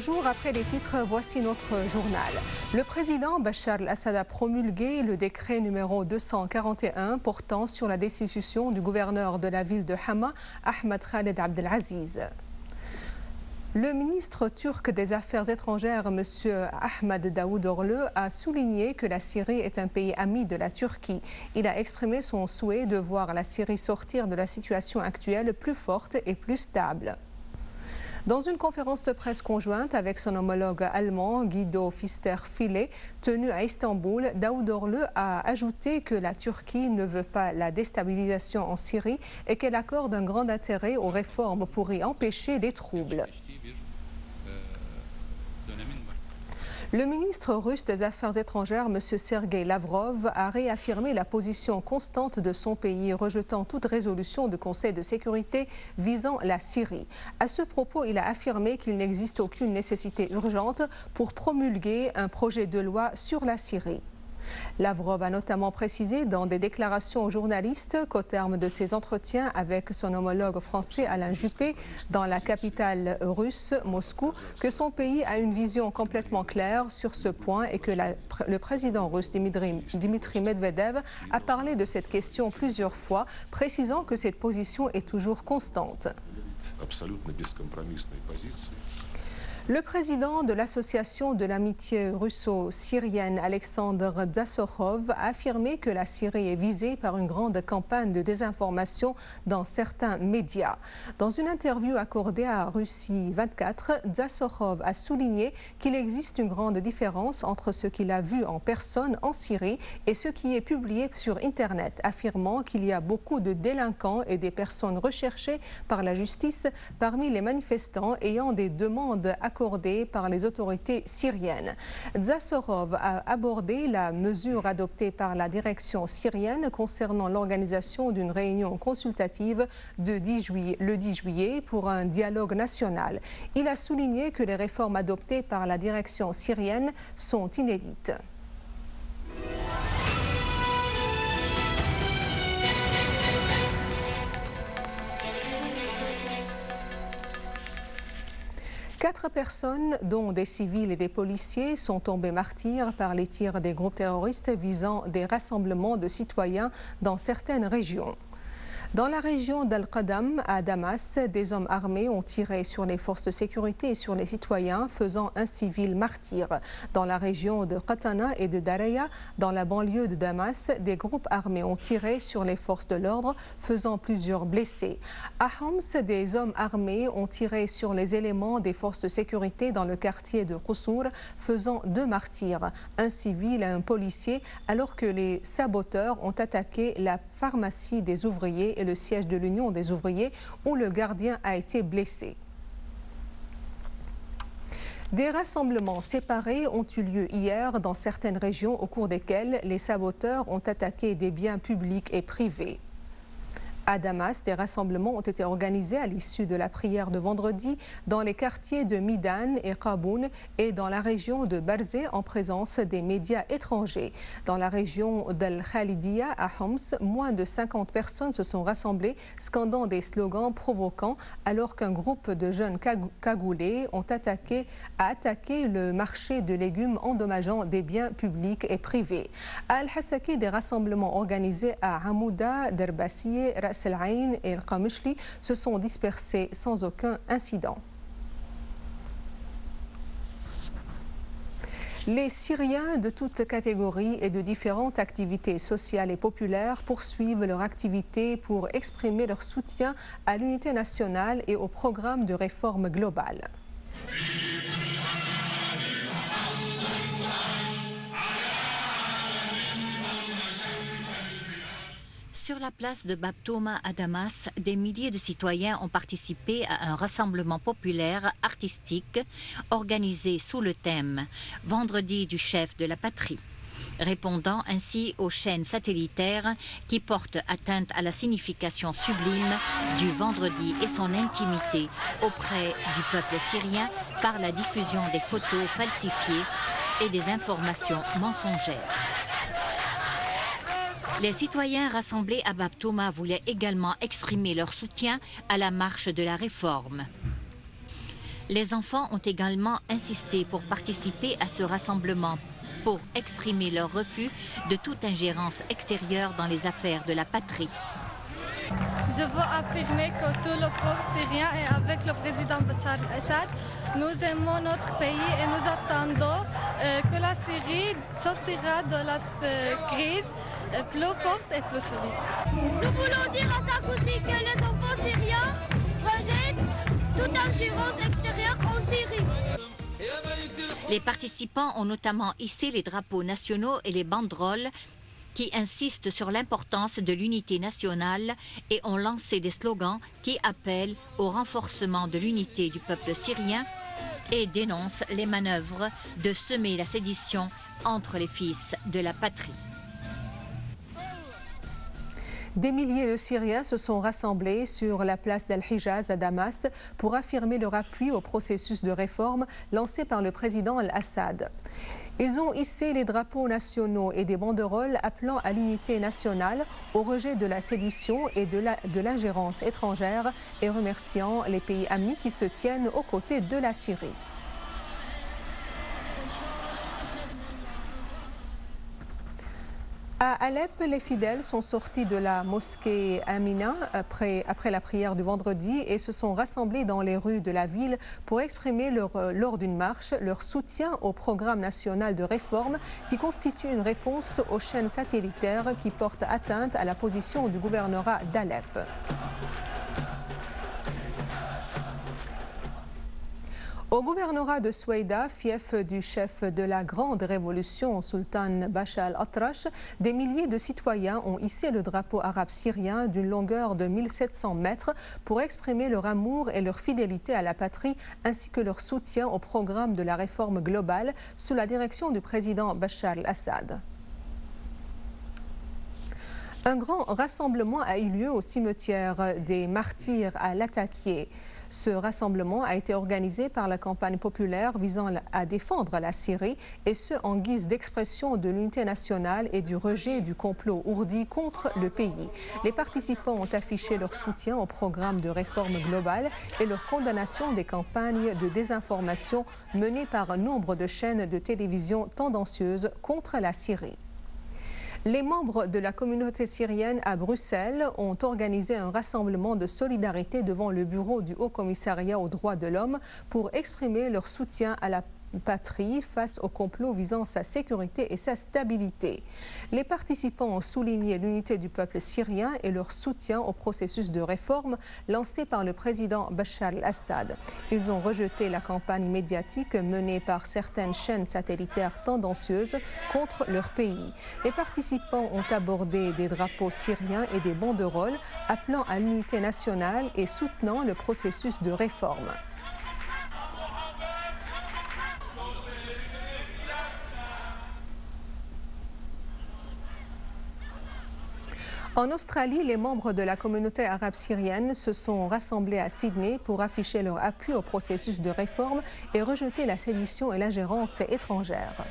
Bonjour, après les titres, voici notre journal. Le président Bachar el-Assad a promulgué le décret numéro 241 portant sur la destitution du gouverneur de la ville de Hama, Ahmed Khaled Abdelaziz. Le ministre turc des Affaires étrangères, M. Ahmed Davutoğlu, a souligné que la Syrie est un pays ami de la Turquie. Il a exprimé son souhait de voir la Syrie sortir de la situation actuelle plus forte et plus stable. Dans une conférence de presse conjointe avec son homologue allemand Guido Pfister-Filet, tenue à Istanbul, Davutoğlu a ajouté que la Turquie ne veut pas la déstabilisation en Syrie et qu'elle accorde un grand intérêt aux réformes pour y empêcher les troubles. Le ministre russe des Affaires étrangères, M. Sergueï Lavrov, a réaffirmé la position constante de son pays, rejetant toute résolution du Conseil de sécurité visant la Syrie. À ce propos, il a affirmé qu'il n'existe aucune nécessité urgente pour promulguer un projet de loi sur la Syrie. Lavrov a notamment précisé dans des déclarations aux journalistes qu'au terme de ses entretiens avec son homologue français Alain Juppé dans la capitale russe, Moscou, que son pays a une vision complètement claire sur ce point et que le président russe Dimitri Medvedev a parlé de cette question plusieurs fois, précisant que cette position est toujours constante. Le président de l'association de l'amitié russo-syrienne, Alexander Dzassokhov, a affirmé que la Syrie est visée par une grande campagne de désinformation dans certains médias. Dans une interview accordée à Russie 24, Dzassokhov a souligné qu'il existe une grande différence entre ce qu'il a vu en personne en Syrie et ce qui est publié sur Internet, affirmant qu'il y a beaucoup de délinquants et des personnes recherchées par la justice parmi les manifestants ayant des demandes accordées par les autorités syriennes. Dzassokhov a abordé la mesure adoptée par la direction syrienne concernant l'organisation d'une réunion consultative le 10 juillet pour un dialogue national. Il a souligné que les réformes adoptées par la direction syrienne sont inédites. Quatre personnes, dont des civils et des policiers, sont tombées martyrs par les tirs des groupes terroristes visant des rassemblements de citoyens dans certaines régions. Dans la région d'Al-Qadam, à Damas, des hommes armés ont tiré sur les forces de sécurité et sur les citoyens, faisant un civil martyr. Dans la région de Qatana et de Daraya, dans la banlieue de Damas, des groupes armés ont tiré sur les forces de l'ordre, faisant plusieurs blessés. À Homs, des hommes armés ont tiré sur les éléments des forces de sécurité dans le quartier de Qussour, faisant 2 martyrs, un civil et un policier, alors que les saboteurs ont attaqué la pharmacie des ouvriers et le siège de l'Union des ouvriers où le gardien a été blessé. Des rassemblements séparés ont eu lieu hier dans certaines régions au cours desquels les saboteurs ont attaqué des biens publics et privés. À Damas, des rassemblements ont été organisés à l'issue de la prière de vendredi dans les quartiers de Midan et Qaboun et dans la région de Barzeh en présence des médias étrangers. Dans la région d'Al-Khalidia à Homs, moins de 50 personnes se sont rassemblées scandant des slogans provoquants alors qu'un groupe de jeunes cagoulés a attaqué le marché de légumes endommageant des biens publics et privés. À Al-Hassaki, des rassemblements organisés à Hamouda, Derbassieh, El Ain et El Qamishli se sont dispersés sans aucun incident. Les Syriens de toutes catégories et de différentes activités sociales et populaires poursuivent leur activité pour exprimer leur soutien à l'unité nationale et au programme de réforme globale. Sur la place de Bab Touma à Damas, des milliers de citoyens ont participé à un rassemblement populaire artistique organisé sous le thème « Vendredi du chef de la patrie », répondant ainsi aux chaînes satellitaires qui portent atteinte à la signification sublime du vendredi et son intimité auprès du peuple syrien par la diffusion des photos falsifiées et des informations mensongères. Les citoyens rassemblés à Bab Touma voulaient également exprimer leur soutien à la marche de la réforme. Les enfants ont également insisté pour participer à ce rassemblement, pour exprimer leur refus de toute ingérence extérieure dans les affaires de la patrie. Je veux affirmer que tout le peuple syrien est avec le président Bachar el-Assad. Nous aimons notre pays et nous attendons que la Syrie sortira de la crise plus forte et plus solide. Nous voulons dire à Sarkozy que les enfants syriens rejettent toute ingérence extérieure en Syrie. Les participants ont notamment hissé les drapeaux nationaux et les banderoles qui insistent sur l'importance de l'unité nationale et ont lancé des slogans qui appellent au renforcement de l'unité du peuple syrien et dénoncent les manœuvres de semer la sédition entre les fils de la patrie. Des milliers de Syriens se sont rassemblés sur la place d'Al-Hijaz à Damas pour affirmer leur appui au processus de réforme lancé par le président al-Assad. Ils ont hissé les drapeaux nationaux et des banderoles appelant à l'unité nationale, au rejet de la sédition et de l'ingérence étrangère et remerciant les pays amis qui se tiennent aux côtés de la Syrie. À Alep, les fidèles sont sortis de la mosquée Amina après la prière du vendredi et se sont rassemblés dans les rues de la ville pour exprimer lors d'une marche leur soutien au programme national de réforme qui constitue une réponse aux chaînes satellitaires qui portent atteinte à la position du gouvernorat d'Alep. Au gouvernorat de Soueïda, fief du chef de la grande révolution, Sultan Bacha al-Atrash, des milliers de citoyens ont hissé le drapeau arabe syrien d'une longueur de 1700 mètres pour exprimer leur amour et leur fidélité à la patrie ainsi que leur soutien au programme de la réforme globale sous la direction du président Bachar el-Assad. Un grand rassemblement a eu lieu au cimetière des Martyrs à Latakié. Ce rassemblement a été organisé par la campagne populaire visant à défendre la Syrie et ce en guise d'expression de l'unité nationale et du rejet du complot ourdi contre le pays. Les participants ont affiché leur soutien au programme de réforme globale et leur condamnation des campagnes de désinformation menées par un nombre de chaînes de télévision tendancieuses contre la Syrie. Les membres de la communauté syrienne à Bruxelles ont organisé un rassemblement de solidarité devant le bureau du Haut-Commissariat aux droits de l'homme pour exprimer leur soutien à la patrie face au complot visant sa sécurité et sa stabilité. Les participants ont souligné l'unité du peuple syrien et leur soutien au processus de réforme lancé par le président Bachar el-Assad. Ils ont rejeté la campagne médiatique menée par certaines chaînes satellitaires tendancieuses contre leur pays. Les participants ont abordé des drapeaux syriens et des banderoles appelant à l'unité nationale et soutenant le processus de réforme. En Australie, les membres de la communauté arabe syrienne se sont rassemblés à Sydney pour afficher leur appui au processus de réforme et rejeter la sédition et l'ingérence étrangère.